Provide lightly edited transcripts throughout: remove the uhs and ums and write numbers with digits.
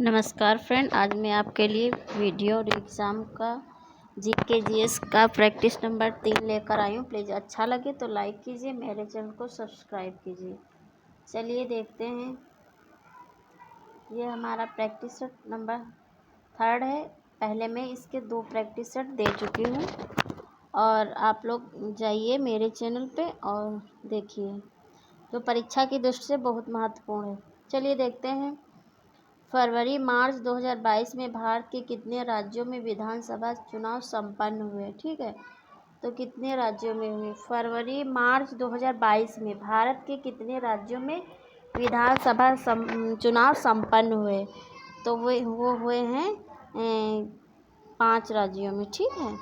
नमस्कार फ्रेंड, आज मैं आपके लिए वीडियो एग्ज़ाम का जीके जीएस का प्रैक्टिस नंबर 3 लेकर आई हूँ। प्लीज़ अच्छा लगे तो लाइक कीजिए, मेरे चैनल को सब्सक्राइब कीजिए। चलिए देखते हैं। ये हमारा प्रैक्टिस सेट नंबर 3 है। पहले मैं इसके 2 प्रैक्टिस सेट दे चुकी हूँ और आप लोग जाइए मेरे चैनल पे और देखिए, जो परीक्षा की दृष्टि से बहुत महत्वपूर्ण है। चलिए देखते हैं। फरवरी मार्च 2022 में भारत के कितने राज्यों में विधानसभा चुनाव संपन्न हुए? ठीक है, तो कितने राज्यों में हुए? फरवरी मार्च 2022 में भारत के कितने राज्यों में विधानसभा चुनाव संपन्न हुए? तो वो हुए हैं 5 राज्यों में। ठीक है,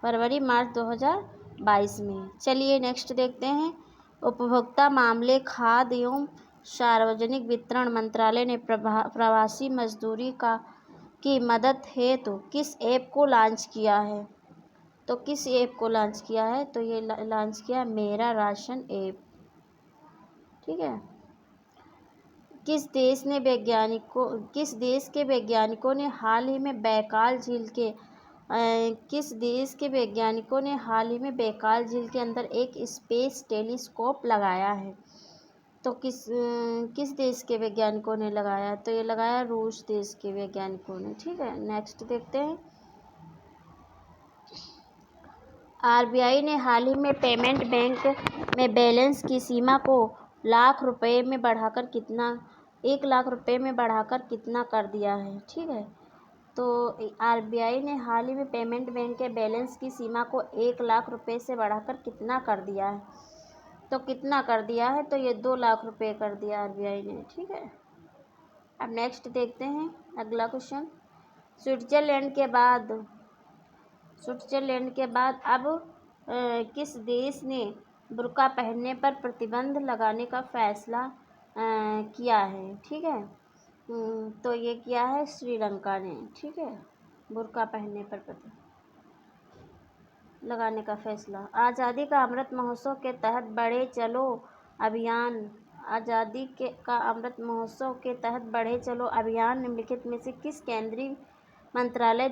फरवरी मार्च 2022 में। चलिए नेक्स्ट देखते हैं। उपभोक्ता मामले, खाद्य एवं सार्वजनिक वितरण मंत्रालय ने प्रवासी मजदूरी की मदद हेतु किस ऐप को लॉन्च किया है? तो किस ऐप को लॉन्च किया है? तो ये लॉन्च किया मेरा राशन ऐप। ठीक है। किस देश के वैज्ञानिकों ने हाल ही में बैकाल झील के अंदर एक स्पेस टेलीस्कोप लगाया है? तो किस देश के वैज्ञानिकों ने लगाया? तो ये लगाया रूस देश के वैज्ञानिकों ने। ठीक है, नेक्स्ट देखते हैं। आरबीआई ने हाल ही में पेमेंट बैंक में बैलेंस की सीमा को 1 लाख रुपए में बढ़ाकर कितना कर दिया है? ठीक है, तो आरबीआई ने हाल ही में पेमेंट बैंक के बैलेंस की सीमा को 1 लाख रुपए से बढ़ाकर कितना कर दिया है? तो कितना कर दिया है? तो ये 2 लाख रुपए कर दिया आरबीआई ने। ठीक है, अब नेक्स्ट देखते हैं अगला क्वेश्चन। स्विट्जरलैंड के बाद अब किस देश ने बुर्का पहनने पर प्रतिबंध लगाने का फैसला किया है? ठीक है, तो ये किया है श्रीलंका ने। ठीक है, बुर्का पहनने पर प्रतिबंध लगाने का फैसला। आज़ादी का अमृत महोत्सव के तहत बढ़े चलो अभियान निम्नलिखित में से किस केंद्रीय मंत्रालय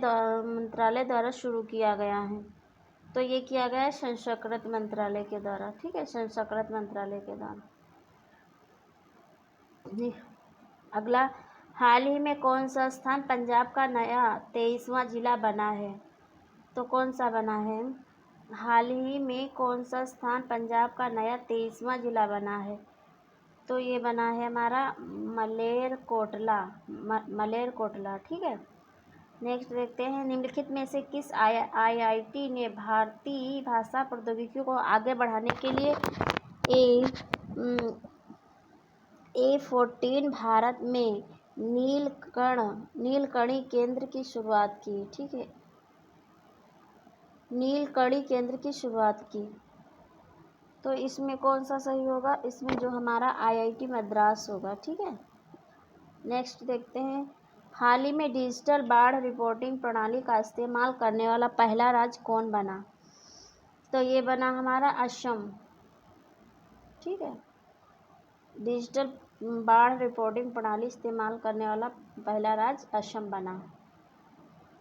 द्वारा शुरू किया गया है? तो ये किया गया है संस्कृत मंत्रालय के द्वारा। ठीक है, संस्कृत मंत्रालय के द्वारा। अगला, हाल ही में कौन सा स्थान पंजाब का नया 23वां जिला बना है? तो कौन सा बना है? हाल ही में कौन सा स्थान पंजाब का नया 23वां जिला बना है? तो ये बना है हमारा मलेरकोटला। ठीक है, नेक्स्ट देखते हैं। निम्नलिखित में से किस आईआईटी ने भारतीय भाषा प्रौद्योगिकी को आगे बढ़ाने के लिए A14 भारत में नीलकणी केंद्र की शुरुआत की? ठीक है, नीलकणी केंद्र की शुरुआत की। तो इसमें कौन सा सही होगा? इसमें जो हमारा आईआईटी मद्रास होगा। ठीक है, नेक्स्ट देखते हैं। हाल ही में डिजिटल बाढ़ रिपोर्टिंग प्रणाली का इस्तेमाल करने वाला पहला राज्य कौन बना? तो ये बना हमारा असम। ठीक है, डिजिटल बाढ़ रिपोर्टिंग प्रणाली इस्तेमाल करने वाला पहला राज्य असम बना।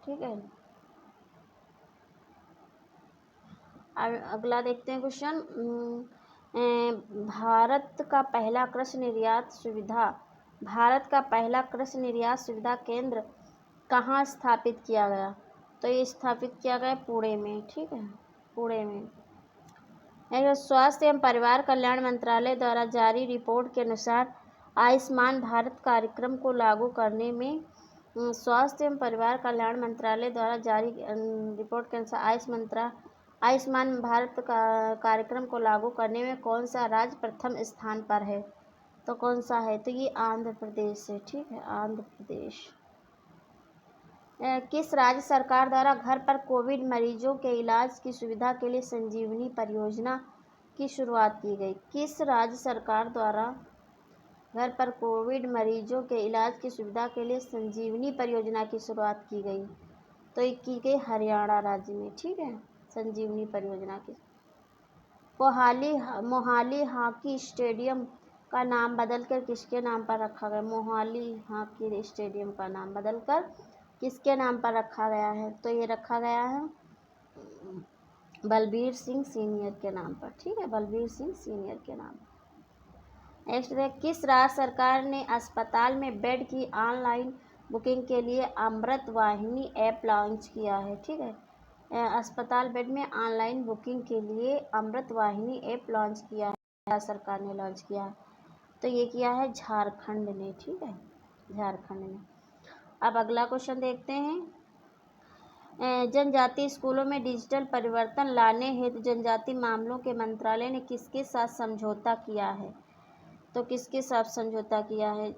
ठीक है, अगला देखते हैं क्वेश्चन। भारत का पहला कृषि निर्यात सुविधा केंद्र कहाँ स्थापित किया गया? तो ये स्थापित किया गया पुणे में। ठीक है, पुणे में। स्वास्थ्य एवं परिवार कल्याण मंत्रालय द्वारा जारी रिपोर्ट के अनुसार आयुष्मान भारत कार्यक्रम को लागू करने में स्वास्थ्य एवं परिवार कल्याण मंत्रालय द्वारा जारी रिपोर्ट के अनुसार आयुष्मान भारत कार्यक्रम को लागू करने में कौन सा राज्य प्रथम स्थान पर है? तो कौन सा है? तो ये आंध्र प्रदेश है। ठीक है, आंध्र प्रदेश। किस राज्य सरकार द्वारा घर पर कोविड मरीजों के इलाज की सुविधा के लिए संजीवनी परियोजना की शुरुआत की गई? किस राज्य सरकार द्वारा घर पर कोविड मरीजों के इलाज की सुविधा के लिए संजीवनी परियोजना की शुरुआत की गई? तो ये की गई हरियाणा राज्य में। ठीक है, संजीवनी परियोजना की। मोहाली हॉकी स्टेडियम का नाम बदलकर किसके नाम पर रखा गया? मोहाली हॉकी स्टेडियम का नाम बदलकर किसके नाम पर रखा गया है? तो ये रखा गया है बलबीर सिंह सीनियर के नाम पर। ठीक है, बलबीर सिंह सीनियर के नाम। नेक्स्ट है, किस राज्य सरकार ने अस्पताल में बेड की ऑनलाइन बुकिंग के लिए अमृत वाहिनी ऐप लॉन्च किया है? ठीक है, अस्पताल बेड में ऑनलाइन बुकिंग के लिए अमृत वाहिनी ऐप लॉन्च किया है, राज्य सरकार ने लॉन्च किया है। तो ये किया है झारखंड ने। ठीक है, झारखंड ने। अब अगला क्वेश्चन देखते हैं। जनजातीय स्कूलों में डिजिटल परिवर्तन लाने हेतु जनजातीय मामलों के मंत्रालय ने किसके साथ समझौता किया है? तो किसके साथ समझौता किया है?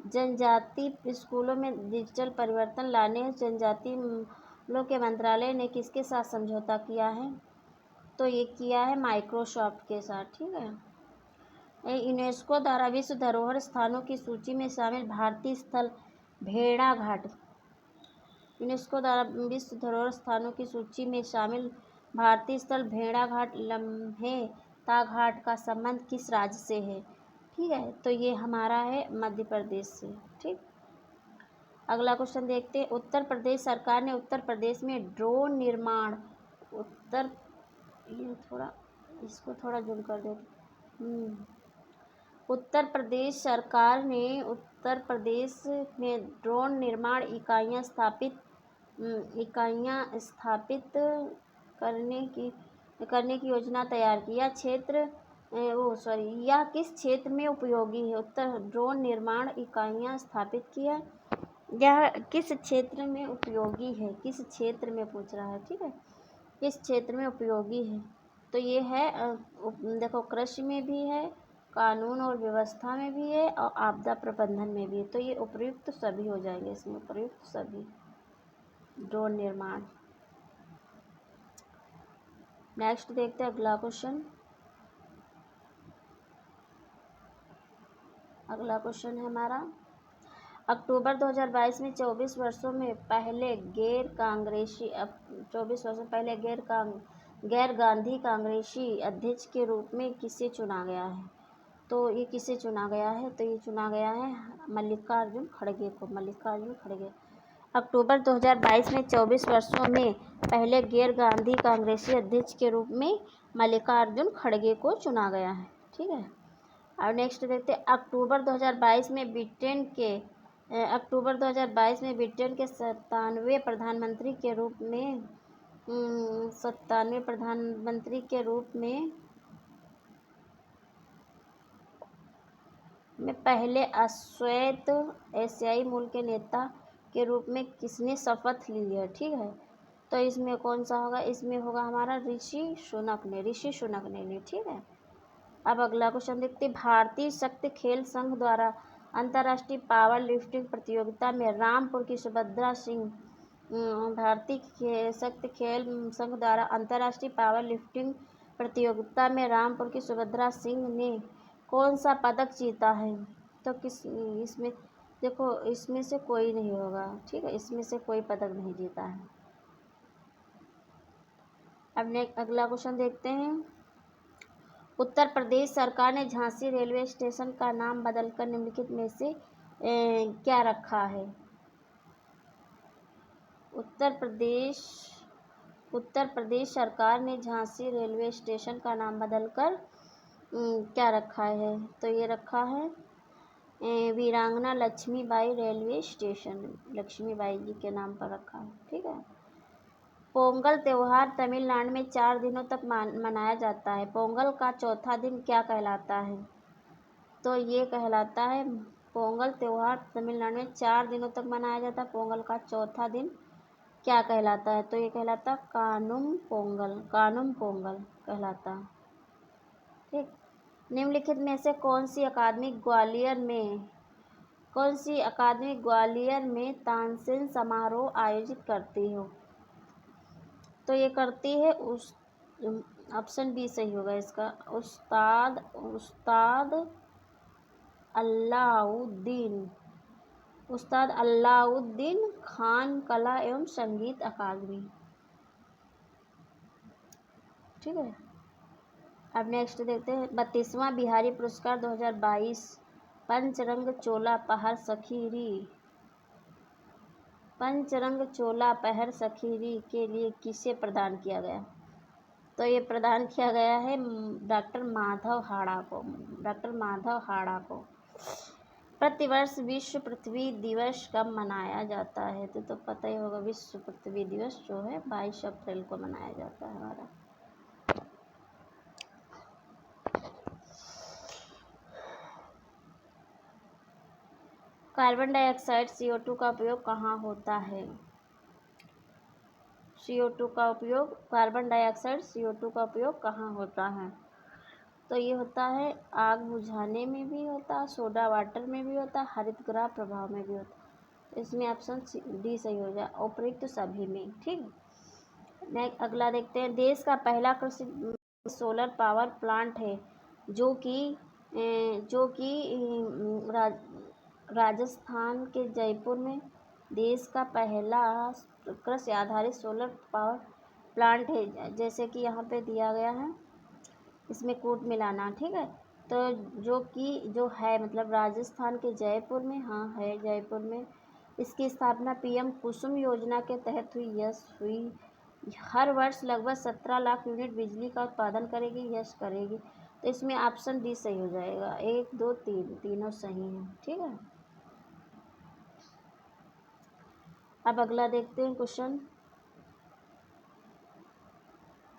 जनजातीय स्कूलों में डिजिटल परिवर्तन लाने हेतु जनजातीय मामलों के मंत्रालय ने किसके साथ समझौता किया है? तो ये किया है माइक्रोसॉफ्ट के साथ। ठीक है, यूनेस्को द्वारा विश्व धरोहर स्थानों की सूची में शामिल भारतीय स्थल भेड़ाघाट। यूनेस्को द्वारा विश्व धरोहर स्थानों की सूची में शामिल भारतीय स्थल भेड़ाघाट लम्हे घाट का संबंध किस राज्य से है? ठीक है, तो ये हमारा है मध्य प्रदेश से। ठीक, अगला क्वेश्चन देखते हैं। उत्तर प्रदेश सरकार ने उत्तर प्रदेश में ड्रोन निर्माण इसको थोड़ा जूम कर दे। उत्तर प्रदेश सरकार ने उत्तर प्रदेश में ड्रोन निर्माण इकाइयाँ स्थापित करने की योजना तैयार की। यह किस क्षेत्र में उपयोगी है? उत्तर ड्रोन निर्माण इकाइयाँ स्थापित किया, यह किस क्षेत्र में उपयोगी है? किस क्षेत्र में पूछ रहा है। ठीक है, किस क्षेत्र में उपयोगी है? तो ये है देखो, कृषि में भी है, कानून और व्यवस्था में भी है, और आपदा प्रबंधन में भी है। तो ये उपयुक्त सभी हो जाएंगे इसमें, उपयुक्त सभी ड्रोन निर्माण। नेक्स्ट देखते हैं अगला क्वेश्चन। अगला क्वेश्चन है हमारा, अक्टूबर 2022 में 24 वर्षों पहले गैर गांधी कांग्रेसी अध्यक्ष के रूप में किसे चुना गया है? तो ये किसे चुना गया है? तो ये चुना गया है मल्लिकार्जुन खड़गे को। मल्लिकार्जुन खड़गे अक्टूबर 2022 में 24 वर्षों में पहले गैर गांधी कांग्रेसी अध्यक्ष के रूप में मल्लिकार्जुन खड़गे को चुना गया है। ठीक है, और नेक्स्ट देखते हैं। अक्टूबर 2022 में ब्रिटेन के 97वें प्रधानमंत्री के रूप में पहले अश्वेत एशियाई मूल के नेता के रूप में किसने शपथ ली है? ठीक है, तो इसमें कौन सा होगा? इसमें होगा हमारा ऋषि सुनक ने ली। ठीक है, अब अगला क्वेश्चन देखते हैं। भारतीय शक्ति खेल संघ द्वारा अंतर्राष्ट्रीय पावर लिफ्टिंग प्रतियोगिता में रामपुर की सुभद्रा सिंह भारतीय शक्ति खेल संघ द्वारा अंतर्राष्ट्रीय पावर लिफ्टिंग प्रतियोगिता में रामपुर की सुभद्रा सिंह ने कौन सा पदक जीता है? तो इसमें देखो, इसमें से कोई नहीं होगा। ठीक है, इसमें से कोई पदक नहीं जीता है। अब अगला क्वेश्चन देखते हैं। उत्तर प्रदेश सरकार ने झांसी रेलवे स्टेशन का नाम बदलकर निम्नलिखित में से क्या रखा है? उत्तर प्रदेश सरकार ने झांसी रेलवे स्टेशन का नाम बदलकर क्या रखा है? तो ये रखा है वीरांगना लक्ष्मीबाई रेलवे स्टेशन, लक्ष्मीबाई जी के नाम पर रखा है। ठीक है, पोंगल त्यौहार तमिलनाडु में 4 दिनों तक मनाया जाता है। पोंगल का चौथा दिन क्या कहलाता है? तो ये कहलाता है, पोंगल त्यौहार तमिलनाडु में 4 दिनों तक मनाया जाता है। पोंगल का चौथा दिन क्या कहलाता है? तो ये कहलाता कानुम पोंगल कहलाता है। ठीक, निम्नलिखित में से कौन सी अकादमी ग्वालियर में तानसेन समारोह आयोजित करती हो? तो ये करती है ऑप्शन बी सही होगा इसका, उस्ताद अलाउद्दीन खान कला एवं संगीत अकादमी। ठीक है, अब नेक्स्ट देखते हैं 32वां बिहारी पुरस्कार 2022 पंचरंग चोला पहर सखीरी के लिए किसे प्रदान किया गया? तो ये प्रदान किया गया है डॉक्टर माधव हाड़ा को। प्रतिवर्ष विश्व पृथ्वी दिवस कब मनाया जाता है? तो पता ही होगा, विश्व पृथ्वी दिवस जो है 22 अप्रैल को मनाया जाता है हमारा। कार्बन डाइऑक्साइड CO2 का उपयोग कहाँ होता है? कार्बन डाइऑक्साइड CO2 का उपयोग कहाँ होता है? तो ये होता है आग बुझाने में भी होता है, सोडा वाटर में भी होता है, हरित गृह प्रभाव में भी होता है। तो इसमें ऑप्शन डी सही हो जाए, उपयुक्त सभी में। ठीक, नेक्स्ट अगला देखते हैं। देश का पहला कृषि सोलर पावर प्लांट है जो कि राजस्थान के जयपुर में देश का पहला कृषि आधारित सोलर पावर प्लांट है। जैसे कि यहाँ पे दिया गया है, इसमें कोट मिलाना। ठीक है, तो जो है मतलब राजस्थान के जयपुर में, हाँ है जयपुर में। इसकी स्थापना PM कुसुम योजना के तहत हुई। हर वर्ष लगभग 17 लाख यूनिट बिजली का उत्पादन करेगी। तो इसमें ऑप्शन डी सही हो जाएगा। 1 2 3 तीनों सही हैं। ठीक है, अब अगला देखते हैं क्वेश्चन।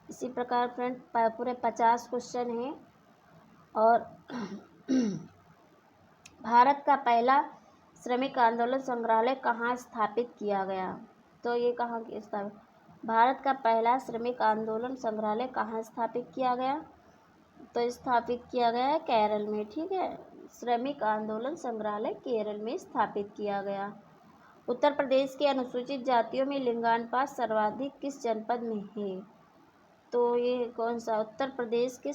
इसी प्रकार फ्रेंड पूरे 50 क्वेश्चन हैं। और भारत का पहला श्रमिक आंदोलन संग्रहालय कहाँ स्थापित किया गया? तो ये कहाँ स्थापित, भारत का पहला श्रमिक आंदोलन संग्रहालय कहाँ स्थापित किया गया? तो स्थापित किया गया है केरल में। ठीक है, श्रमिक आंदोलन संग्रहालय केरल में स्थापित किया गया। उत्तर प्रदेश के अनुसूचित जातियों में लिंगानुपात सर्वाधिक किस जनपद में है? तो ये कौन सा? उत्तर प्रदेश के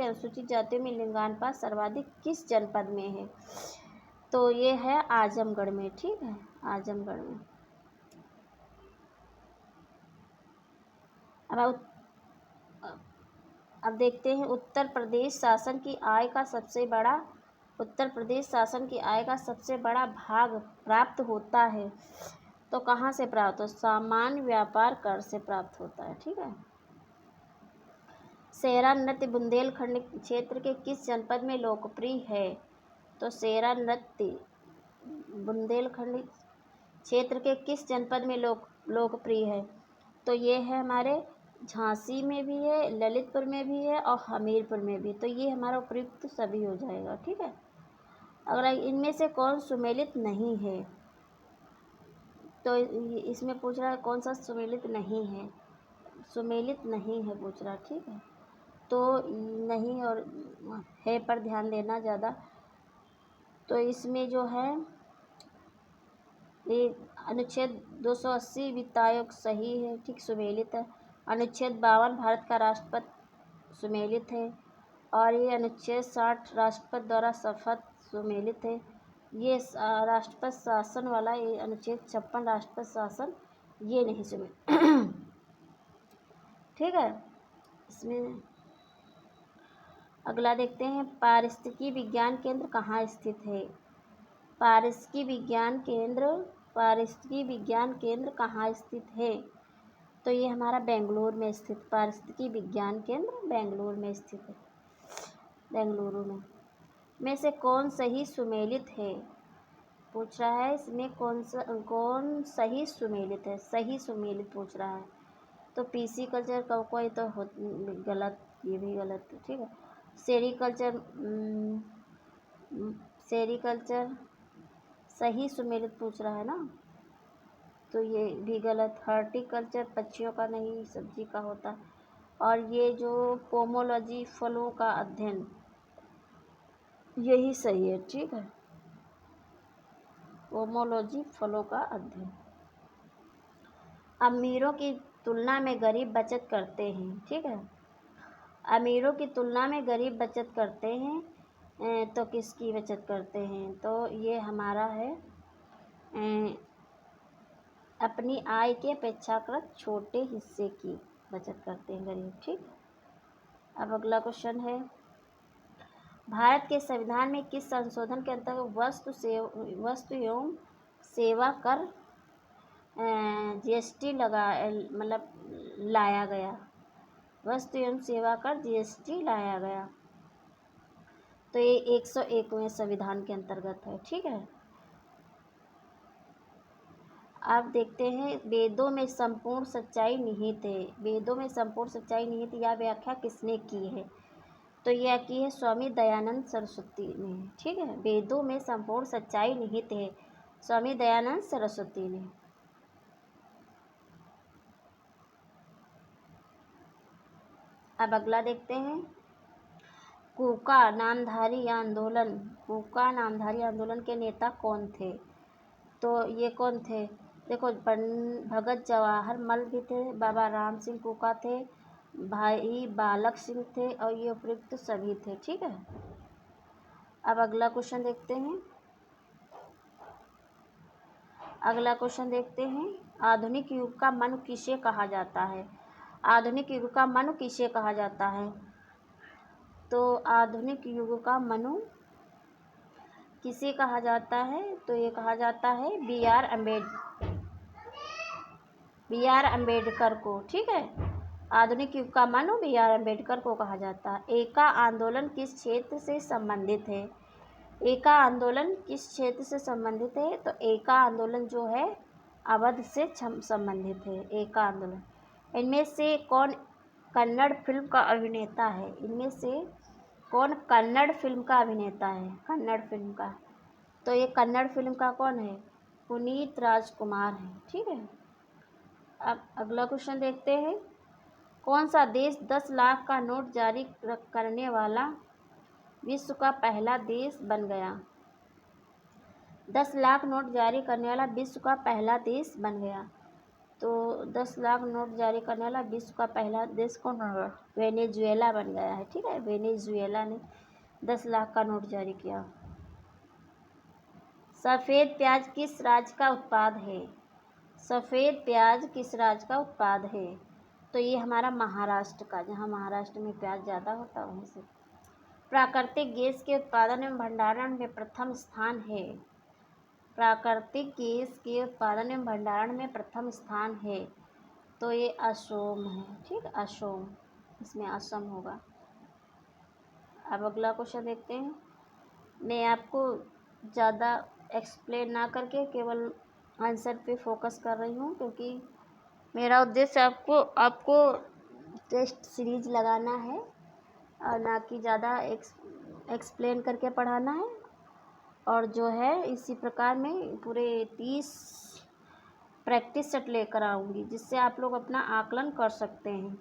अनुसूचित जातियों में लिंगानुपात सर्वाधिक किस जनपद में है? तो ये है आजमगढ़ में। ठीक है, आजमगढ़ में। अब देखते हैं उत्तर प्रदेश शासन की आय का सबसे बड़ा भाग प्राप्त होता है। तो कहाँ से प्राप्त हो? सामान्य व्यापार कर से प्राप्त होता है। ठीक है, सेहरा नृत्य बुंदेलखंड क्षेत्र के किस जनपद में लोकप्रिय है? तो सेहरा नृत्य बुंदेलखंड क्षेत्र के किस जनपद में लोकप्रिय है? तो ये है हमारे झांसी में भी है, ललितपुर में भी है और हमीरपुर में भी। तो ये हमारा उपयुक्त सभी हो जाएगा। ठीक है, अगर इनमें से कौन सुमेलित नहीं है? तो इसमें पूछ रहा है कौन सा सुमेलित नहीं है। सुमेलित नहीं है पूछ रहा। ठीक है, तो नहीं और है पर ध्यान देना ज़्यादा। तो इसमें जो है ये अनुच्छेद 280 वित्त आयोग सही है। ठीक, सुमेलित है। अनुच्छेद 52 भारत का राष्ट्रपति सुमेलित है। और ये अनुच्छेद 60 राष्ट्रपति द्वारा शपथ सुमेलित है। ये राष्ट्रपति शासन वाला, ये अनुच्छेद 56 राष्ट्रपति शासन, ये नहीं सुमेलित। ठीक है, इसमें अगला देखते हैं। पारिस्थितिकी विज्ञान केंद्र कहाँ स्थित है? पारिस्थितिकी विज्ञान केंद्र कहाँ स्थित है? तो ये हमारा बेंगलुरु में स्थित, पारिस्थितिकी विज्ञान केंद्र बेंगलुरु में स्थित है। बेंगलुरु में से कौन सही सुमेलित है पूछ रहा है। इसमें कौन सही सुमेलित है? सही सुमेलित पूछ रहा है। तो PC कल्चर का कोई तो गलत, ये भी गलत है। ठीक है, सेरीकल्चर सही सुमेलित पूछ रहा है ना, तो ये भी गलत। हॉर्टिकल्चर पक्षियों का नहीं, सब्जी का होता। और ये जो पोमोलॉजी फलों का अध्ययन, यही सही है। ठीक है, पोमोलॉजी फलों का अध्ययन। अमीरों की तुलना में गरीब बचत करते हैं। ठीक है, अमीरों की तुलना में गरीब बचत करते हैं। तो किसकी बचत करते हैं? तो ये हमारा है अपनी आय के अपेक्षाकृत छोटे हिस्से की बचत करते हैं गरीब। ठीक, अब अगला क्वेश्चन है, भारत के संविधान में किस संशोधन के अंतर्गत वस्तु एवं सेवा कर जीएसटी लाया गया? वस्तु एवं सेवा कर जीएसटी लाया गया। तो ये 101वें संविधान के अंतर्गत है। ठीक है, आप देखते हैं, वेदों में संपूर्ण सच्चाई निहित है। वेदों में संपूर्ण सच्चाई निहित यह व्याख्या किसने की है? तो यह की है स्वामी दयानंद सरस्वती ने। ठीक है, वेदों में संपूर्ण सच्चाई निहित है, स्वामी दयानंद सरस्वती ने। अब अगला देखते हैं, कूका नामधारी आंदोलन के नेता कौन थे? तो ये कौन थे? देखो, भगत जवाहर मल भी थे, बाबा राम सिंह कूका थे, भाई बालक सिंह थे, और ये उपयुक्त सभी थे। ठीक है, अब अगला क्वेश्चन देखते हैं। आधुनिक युग का मनु किसे कहा जाता है? आधुनिक युग का मनु किसे कहा जाता है? तो आधुनिक युग का मनु किसे कहा जाता है? तो ये कहा जाता है बी आर अम्बेडकर को। ठीक है, आधुनिक युग का मनु बी आर अम्बेडकर को कहा जाता है। एका आंदोलन किस क्षेत्र से संबंधित है? एका आंदोलन किस क्षेत्र से संबंधित है? तो एका आंदोलन जो है अवध से संबंधित है, एका आंदोलन। इनमें से कौन कन्नड़ फिल्म का अभिनेता है? इनमें से कौन कन्नड़ फिल्म का अभिनेता है? कन्नड़ फिल्म का, तो ये कन्नड़ फिल्म का कौन है? पुनीत राजकुमार है। ठीक है, अब अगला क्वेश्चन देखते हैं, कौन सा देश 10 लाख का नोट जारी करने वाला विश्व का पहला देश बन गया? 10 लाख नोट जारी करने वाला विश्व का पहला देश बन गया। तो 10 लाख नोट जारी करने वाला विश्व का पहला देश कौन बन गया? वेनेजुएला बन गया है। ठीक है, वेनेजुएला ने 10 लाख का नोट जारी किया। सफ़ेद प्याज किस राज्य का उत्पाद है? सफ़ेद प्याज किस राज्य का उत्पाद है? तो ये हमारा महाराष्ट्र का, जहाँ महाराष्ट्र में प्याज ज़्यादा होता है वहीं से। प्राकृतिक गैस के उत्पादन एवं भंडारण में प्रथम स्थान है। प्राकृतिक गैस के उत्पादन एवं भंडारण में प्रथम स्थान है, तो ये असोम है। ठीक, असोम, इसमें असम होगा। अब अगला क्वेश्चन देखते हैं। मैं आपको ज़्यादा एक्सप्लेन ना करके केवल आंसर पे फोकस कर रही हूँ, क्योंकि मेरा उद्देश्य आपको टेस्ट सीरीज लगाना है और ना कि ज़्यादा एक्सप्लेन करके पढ़ाना है। और जो है इसी प्रकार मैं पूरे 30 प्रैक्टिस सेट लेकर आऊँगी, जिससे आप लोग अपना आकलन कर सकते हैं।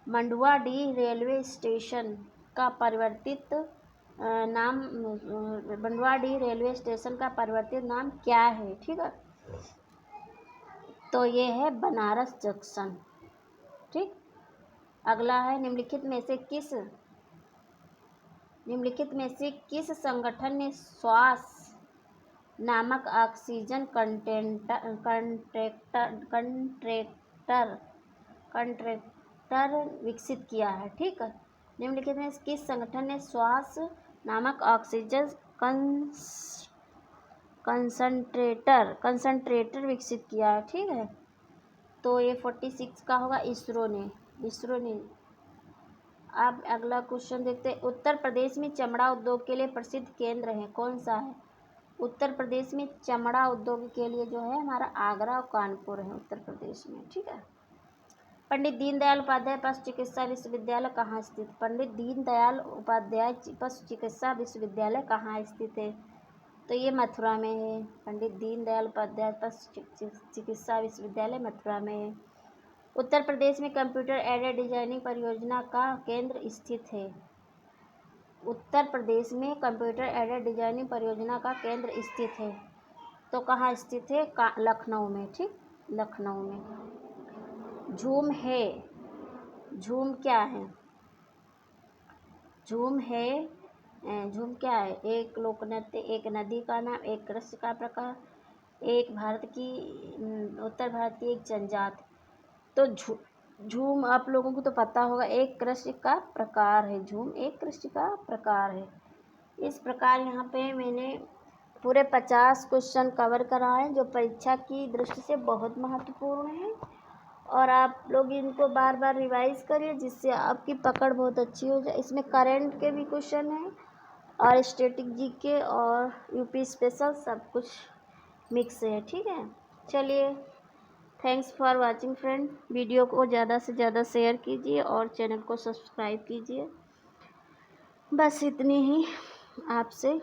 मंडुआडीह रेलवे स्टेशन का परिवर्तित नाम क्या है? ठीक है, तो ये है बनारस जंक्शन। ठीक, अगला है, निम्नलिखित में से किस संगठन ने श्वास नामक ऑक्सीजन कंट्रेक्टर विकसित किया है? ठीक है, निम्नलिखित में किस संगठन ने श्वास नामक ऑक्सीजन कंसंट्रेटर विकसित किया है? ठीक है, तो ये 46 का होगा, इसरो ने। अब अगला क्वेश्चन देखते हैं, उत्तर प्रदेश में चमड़ा उद्योग के लिए प्रसिद्ध केंद्र है, कौन सा है? उत्तर प्रदेश में चमड़ा उद्योग के लिए जो है हमारा आगरा और कानपुर है उत्तर प्रदेश में। ठीक है, पंडित दीनदयाल उपाध्याय पशु चिकित्सा विश्वविद्यालय कहाँ स्थित? पंडित दीनदयाल उपाध्याय पशु चिकित्सा विश्वविद्यालय कहाँ स्थित है? तो ये मथुरा में है। पंडित दीनदयाल उपाध्याय पशु चिकित्सा विश्वविद्यालय मथुरा में है। उत्तर प्रदेश में कंप्यूटर एडेड डिजाइनिंग परियोजना का केंद्र स्थित है। उत्तर प्रदेश में कंप्यूटर एडेड डिजाइनिंग परियोजना का केंद्र स्थित है, तो कहाँ स्थित है? लखनऊ में। ठीक, लखनऊ में। झूम क्या है? झूम क्या है? एक लोक नृत्य, एक नदी का नाम, एक कृषि का प्रकार, एक उत्तर भारत की एक जनजाति। तो झूम आप लोगों को तो पता होगा, एक कृषि का प्रकार है। झूम एक कृषि का प्रकार है। इस प्रकार यहाँ पे मैंने पूरे 50 क्वेश्चन कवर कराए जो परीक्षा की दृष्टि से बहुत महत्वपूर्ण है, और आप लोग इनको बार बार रिवाइज करिए जिससे आपकी पकड़ बहुत अच्छी हो जाए। इसमें करंट के भी क्वेश्चन हैं और स्टैटिक जीके और यूपी स्पेशल सब कुछ मिक्स है। ठीक है, चलिए, thanks for watching friend. Video को ज़्यादा से ज़्यादा शेयर कीजिए और चैनल को सब्सक्राइब कीजिए। बस इतनी ही आपसे